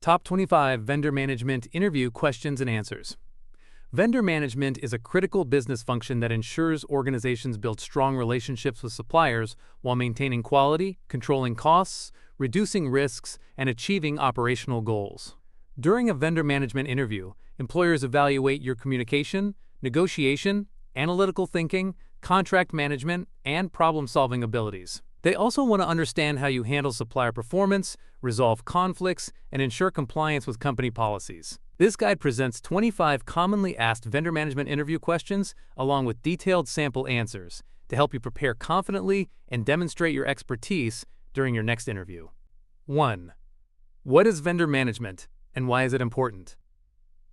Top 25 Vendor Management Interview Questions and Answers. Vendor management is a critical business function that ensures organizations build strong relationships with suppliers while maintaining quality, controlling costs, reducing risks, and achieving operational goals. During a vendor management interview, employers evaluate your communication, negotiation, analytical thinking, contract management, and problem-solving abilities. They also want to understand how you handle supplier performance, resolve conflicts, and ensure compliance with company policies. This guide presents 25 commonly asked vendor management interview questions along with detailed sample answers to help you prepare confidently and demonstrate your expertise during your next interview. 1. What is vendor management and why is it important?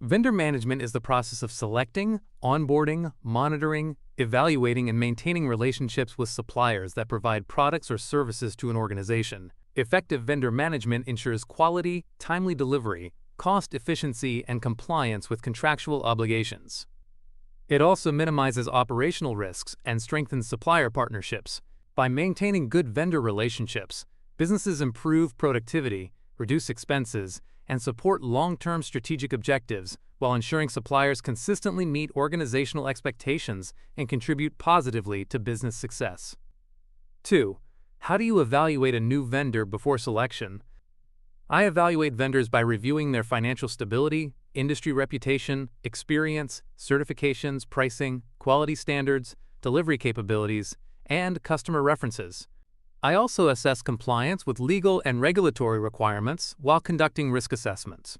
Vendor management is the process of selecting, onboarding, monitoring, evaluating, and maintaining relationships with suppliers that provide products or services to an organization. Effective vendor management ensures quality, timely delivery, cost efficiency, and compliance with contractual obligations. It also minimizes operational risks and strengthens supplier partnerships. By maintaining good vendor relationships, businesses improve productivity, reduce expenses, and support long-term strategic objectives while ensuring suppliers consistently meet organizational expectations and contribute positively to business success. 2. How do you evaluate a new vendor before selection? I evaluate vendors by reviewing their financial stability, industry reputation, experience, certifications, pricing, quality standards, delivery capabilities, and customer references. I also assess compliance with legal and regulatory requirements while conducting risk assessments.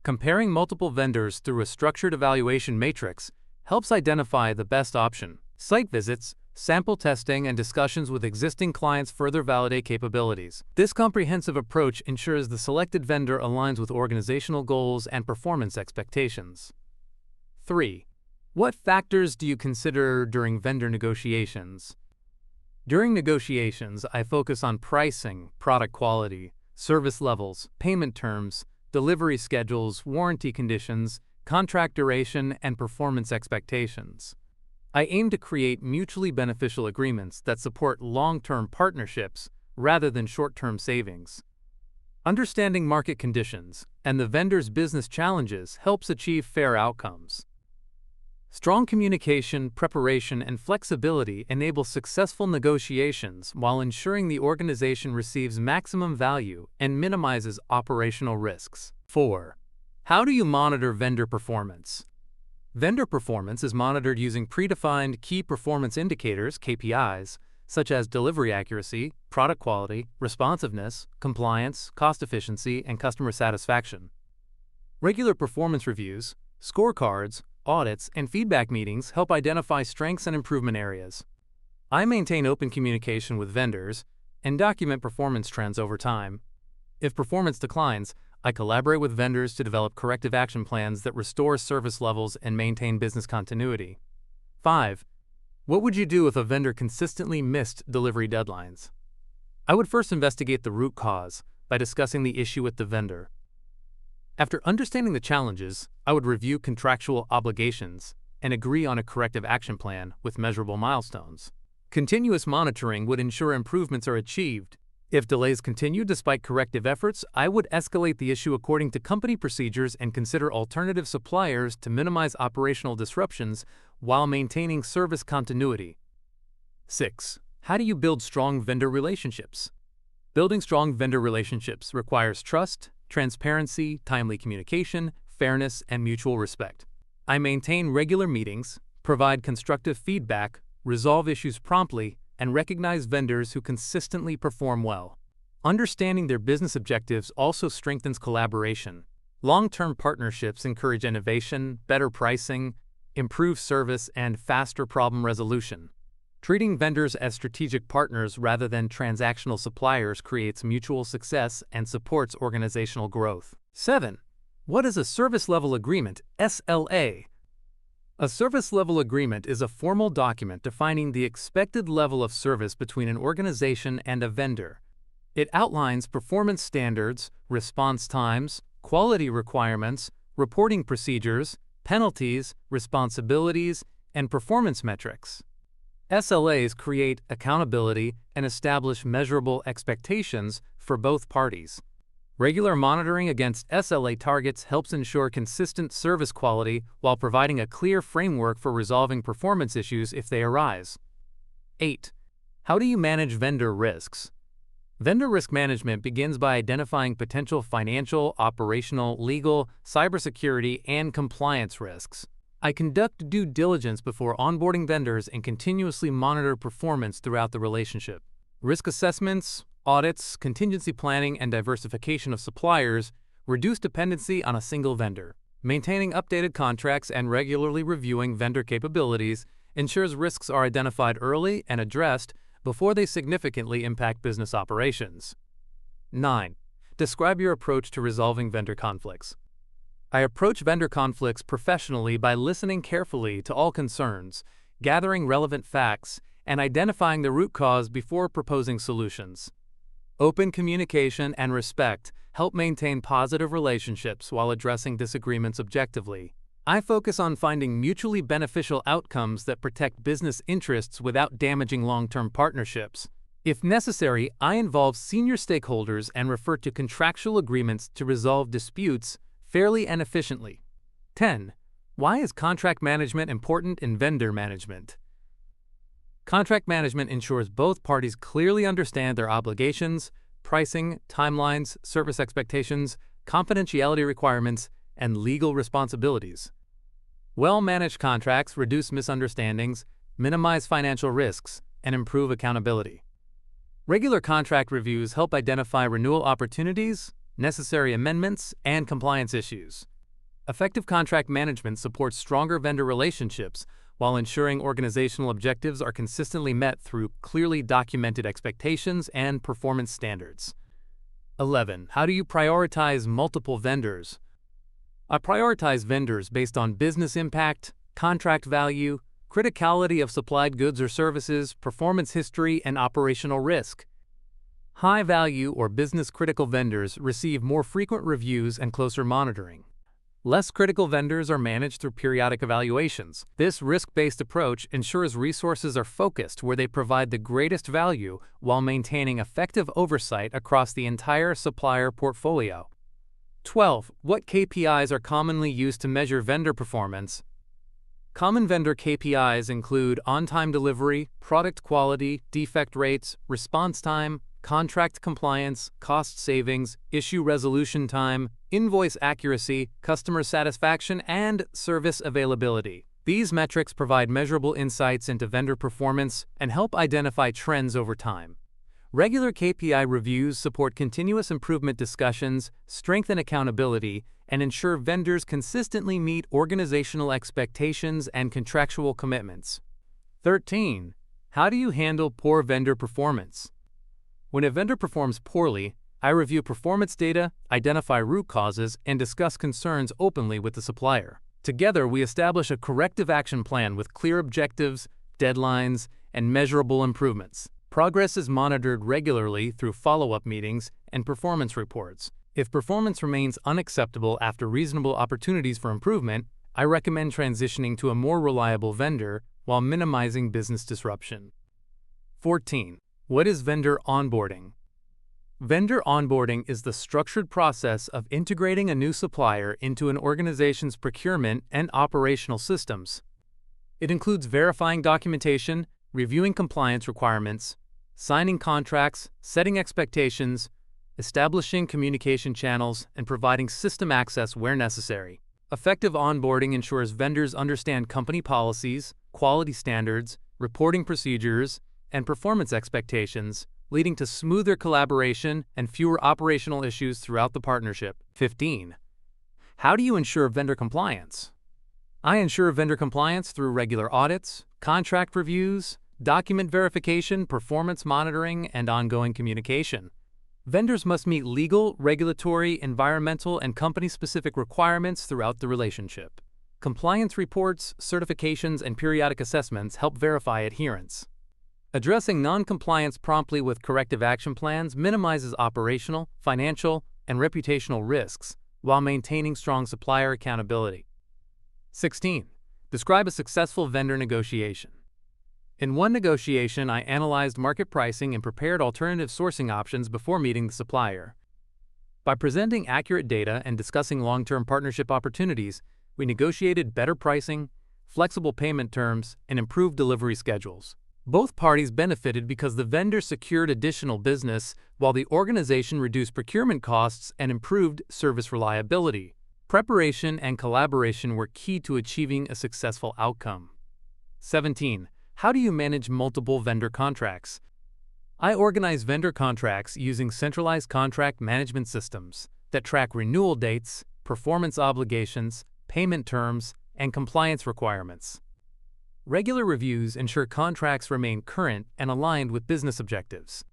Comparing multiple vendors through a structured evaluation matrix helps identify the best option. Site visits, sample testing, and discussions with existing clients further validate capabilities. This comprehensive approach ensures the selected vendor aligns with organizational goals and performance expectations. 3. What factors do you consider during vendor negotiations? During negotiations, I focus on pricing, product quality, service levels, payment terms, delivery schedules, warranty conditions, contract duration, and performance expectations. I aim to create mutually beneficial agreements that support long-term partnerships rather than short-term savings. Understanding market conditions and the vendor's business challenges helps achieve fair outcomes. Strong communication, preparation, and flexibility enable successful negotiations while ensuring the organization receives maximum value and minimizes operational risks. 4. How do you monitor vendor performance? Vendor performance is monitored using predefined key performance indicators, KPIs, such as delivery accuracy, product quality, responsiveness, compliance, cost efficiency, and customer satisfaction. Regular performance reviews, scorecards, audits, and feedback meetings help identify strengths and improvement areas. I maintain open communication with vendors and document performance trends over time. If performance declines, I collaborate with vendors to develop corrective action plans that restore service levels and maintain business continuity. 5. What would you do if a vendor consistently missed delivery deadlines? I would first investigate the root cause by discussing the issue with the vendor. After understanding the challenges, I would review contractual obligations and agree on a corrective action plan with measurable milestones. Continuous monitoring would ensure improvements are achieved. If delays continue despite corrective efforts, I would escalate the issue according to company procedures and consider alternative suppliers to minimize operational disruptions while maintaining service continuity. 6. How do you build strong vendor relationships? Building strong vendor relationships requires trust, transparency, timely communication, fairness, and mutual respect. I maintain regular meetings, provide constructive feedback, resolve issues promptly, and recognize vendors who consistently perform well. Understanding their business objectives also strengthens collaboration. Long-term partnerships encourage innovation, better pricing, improved service, and faster problem resolution. Treating vendors as strategic partners rather than transactional suppliers creates mutual success and supports organizational growth. 7. What is a service level agreement, SLA? A service level agreement is a formal document defining the expected level of service between an organization and a vendor. It outlines performance standards, response times, quality requirements, reporting procedures, penalties, responsibilities, and performance metrics. SLAs create accountability and establish measurable expectations for both parties. Regular monitoring against SLA targets helps ensure consistent service quality while providing a clear framework for resolving performance issues if they arise. 8. How do you manage vendor risks? Vendor risk management begins by identifying potential financial, operational, legal, cybersecurity, and compliance risks. I conduct due diligence before onboarding vendors and continuously monitor performance throughout the relationship. Risk assessments, audits, contingency planning, and diversification of suppliers reduce dependency on a single vendor. Maintaining updated contracts and regularly reviewing vendor capabilities ensures risks are identified early and addressed before they significantly impact business operations. 9. Describe your approach to resolving vendor conflicts. I approach vendor conflicts professionally by listening carefully to all concerns, gathering relevant facts, and identifying the root cause before proposing solutions. Open communication and respect help maintain positive relationships while addressing disagreements objectively. I focus on finding mutually beneficial outcomes that protect business interests without damaging long-term partnerships. If necessary, I involve senior stakeholders and refer to contractual agreements to resolve disputes fairly and efficiently. 10. Why is contract management important in vendor management? Contract management ensures both parties clearly understand their obligations, pricing, timelines, service expectations, confidentiality requirements, and legal responsibilities. Well-managed contracts reduce misunderstandings, minimize financial risks, and improve accountability. Regular contract reviews help identify renewal opportunities, necessary amendments, and compliance issues. Effective contract management supports stronger vendor relationships while ensuring organizational objectives are consistently met through clearly documented expectations and performance standards. 11. How do you prioritize multiple vendors? I prioritize vendors based on business impact, contract value, criticality of supplied goods or services, performance history, and operational risk. High-value or business-critical vendors receive more frequent reviews and closer monitoring. Less critical vendors are managed through periodic evaluations. This risk-based approach ensures resources are focused where they provide the greatest value while maintaining effective oversight across the entire supplier portfolio. 12. What KPIs are commonly used to measure vendor performance? Common vendor KPIs include on-time delivery, product quality, defect rates, response time, contract compliance, cost savings, issue resolution time, invoice accuracy, customer satisfaction, and service availability. These metrics provide measurable insights into vendor performance and help identify trends over time. Regular KPI reviews support continuous improvement discussions, strengthen accountability, and ensure vendors consistently meet organizational expectations and contractual commitments. 13. How do you handle poor vendor performance? When a vendor performs poorly, I review performance data, identify root causes, and discuss concerns openly with the supplier. Together, we establish a corrective action plan with clear objectives, deadlines, and measurable improvements. Progress is monitored regularly through follow-up meetings and performance reports. If performance remains unacceptable after reasonable opportunities for improvement, I recommend transitioning to a more reliable vendor while minimizing business disruption. 14. What is vendor onboarding? Vendor onboarding is the structured process of integrating a new supplier into an organization's procurement and operational systems. It includes verifying documentation, reviewing compliance requirements, signing contracts, setting expectations, establishing communication channels, and providing system access where necessary. Effective onboarding ensures vendors understand company policies, quality standards, reporting procedures, and performance expectations, leading to smoother collaboration and fewer operational issues throughout the partnership. 15. How do you ensure vendor compliance? I ensure vendor compliance through regular audits, contract reviews, document verification, performance monitoring, and ongoing communication. Vendors must meet legal, regulatory, environmental, and company-specific requirements throughout the relationship. Compliance reports, certifications, and periodic assessments help verify adherence. Addressing non-compliance promptly with corrective action plans minimizes operational, financial, and reputational risks while maintaining strong supplier accountability. 16. Describe a successful vendor negotiation. In one negotiation, I analyzed market pricing and prepared alternative sourcing options before meeting the supplier. By presenting accurate data and discussing long-term partnership opportunities, we negotiated better pricing, flexible payment terms, and improved delivery schedules. Both parties benefited because the vendor secured additional business, while the organization reduced procurement costs and improved service reliability. Preparation and collaboration were key to achieving a successful outcome. 17. How do you manage multiple vendor contracts? I organize vendor contracts using centralized contract management systems that track renewal dates, performance obligations, payment terms, and compliance requirements. Regular reviews ensure contracts remain current and aligned with business objectives.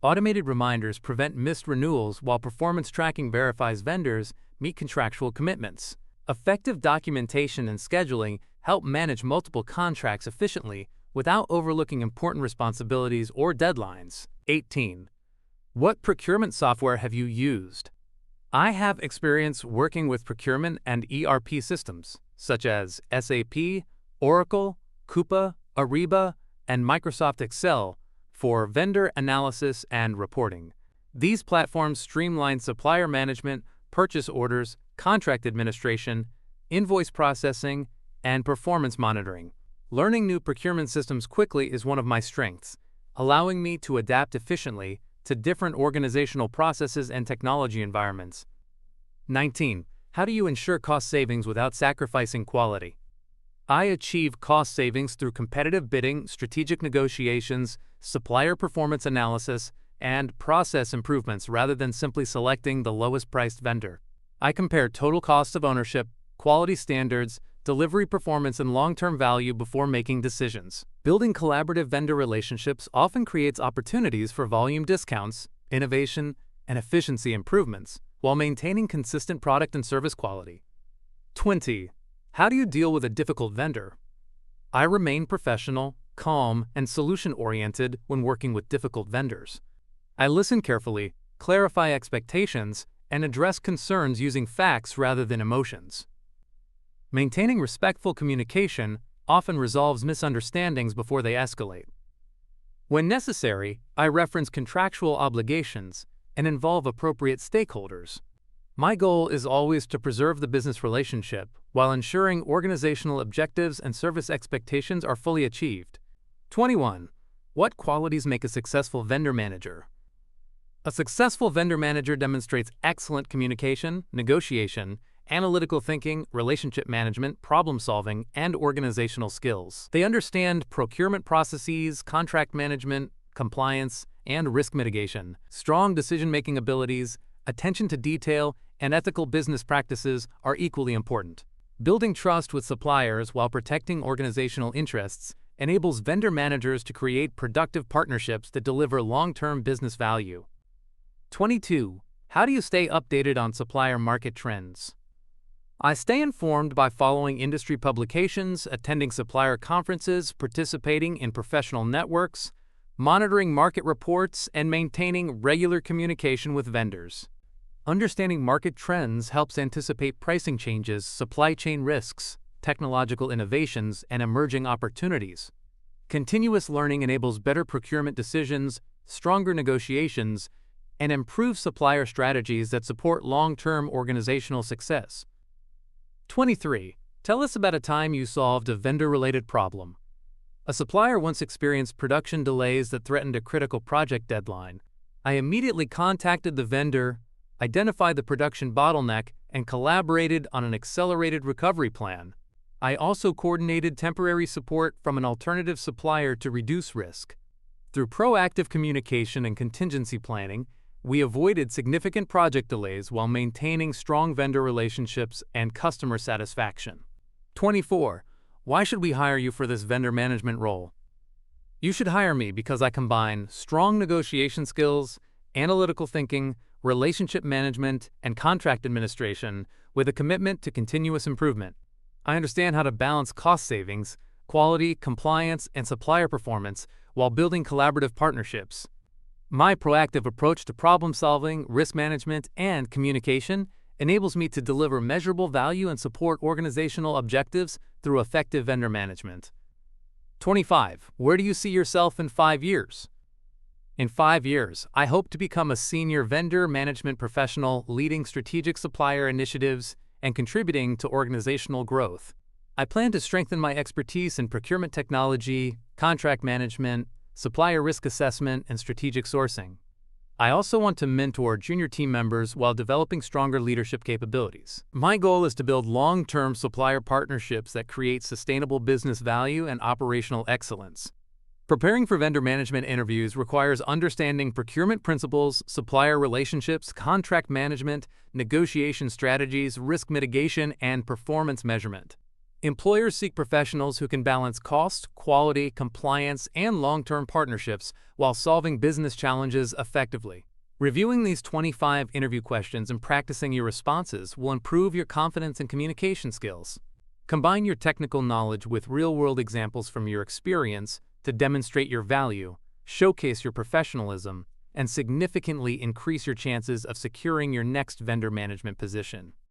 Automated reminders prevent missed renewals, while performance tracking verifies vendors meet contractual commitments. Effective documentation and scheduling help manage multiple contracts efficiently without overlooking important responsibilities or deadlines. 18. What procurement software have you used? I have experience working with procurement and ERP systems, such as SAP, Oracle, Coupa, Ariba, and Microsoft Excel for vendor analysis and reporting. These platforms streamline supplier management, purchase orders, contract administration, invoice processing, and performance monitoring. Learning new procurement systems quickly is one of my strengths, allowing me to adapt efficiently to different organizational processes and technology environments. 19. How do you ensure cost savings without sacrificing quality? I achieve cost savings through competitive bidding, strategic negotiations, supplier performance analysis, and process improvements rather than simply selecting the lowest-priced vendor. I compare total cost of ownership, quality standards, delivery performance, and long-term value before making decisions. Building collaborative vendor relationships often creates opportunities for volume discounts, innovation, and efficiency improvements, while maintaining consistent product and service quality. 20. How do you deal with a difficult vendor? I remain professional, calm, and solution-oriented when working with difficult vendors. I listen carefully, clarify expectations, and address concerns using facts rather than emotions. Maintaining respectful communication often resolves misunderstandings before they escalate. When necessary, I reference contractual obligations and involve appropriate stakeholders. My goal is always to preserve the business relationship while ensuring organizational objectives and service expectations are fully achieved. 21. What qualities make a successful vendor manager? A successful vendor manager demonstrates excellent communication, negotiation, analytical thinking, relationship management, problem-solving, and organizational skills. They understand procurement processes, contract management, compliance, and risk mitigation. Strong decision-making abilities, attention to detail, and ethical business practices are equally important. Building trust with suppliers while protecting organizational interests enables vendor managers to create productive partnerships that deliver long-term business value. 22. How do you stay updated on supplier market trends? I stay informed by following industry publications, attending supplier conferences, participating in professional networks, monitoring market reports, and maintaining regular communication with vendors. Understanding market trends helps anticipate pricing changes, supply chain risks, technological innovations, and emerging opportunities. Continuous learning enables better procurement decisions, stronger negotiations, and improved supplier strategies that support long-term organizational success. 23. Tell us about a time you solved a vendor-related problem. A supplier once experienced production delays that threatened a critical project deadline. I immediately contacted the vendor, identified the production bottleneck, and collaborated on an accelerated recovery plan. I also coordinated temporary support from an alternative supplier to reduce risk. Through proactive communication and contingency planning, we avoided significant project delays while maintaining strong vendor relationships and customer satisfaction. 24. Why should we hire you for this vendor management role? You should hire me because I combine strong negotiation skills, analytical thinking, relationship management, and contract administration with a commitment to continuous improvement. I understand how to balance cost savings, quality, compliance, and supplier performance while building collaborative partnerships. My proactive approach to problem-solving, risk management, and communication enables me to deliver measurable value and support organizational objectives through effective vendor management. 25. Where do you see yourself in 5 years? In 5 years, I hope to become a senior vendor management professional leading strategic supplier initiatives and contributing to organizational growth. I plan to strengthen my expertise in procurement technology, contract management, supplier risk assessment, and strategic sourcing. I also want to mentor junior team members while developing stronger leadership capabilities. My goal is to build long-term supplier partnerships that create sustainable business value and operational excellence. Preparing for vendor management interviews requires understanding procurement principles, supplier relationships, contract management, negotiation strategies, risk mitigation, and performance measurement. Employers seek professionals who can balance cost, quality, compliance, and long-term partnerships while solving business challenges effectively. Reviewing these 25 interview questions and practicing your responses will improve your confidence and communication skills. Combine your technical knowledge with real-world examples from your experience to demonstrate your value, showcase your professionalism, and significantly increase your chances of securing your next vendor management position.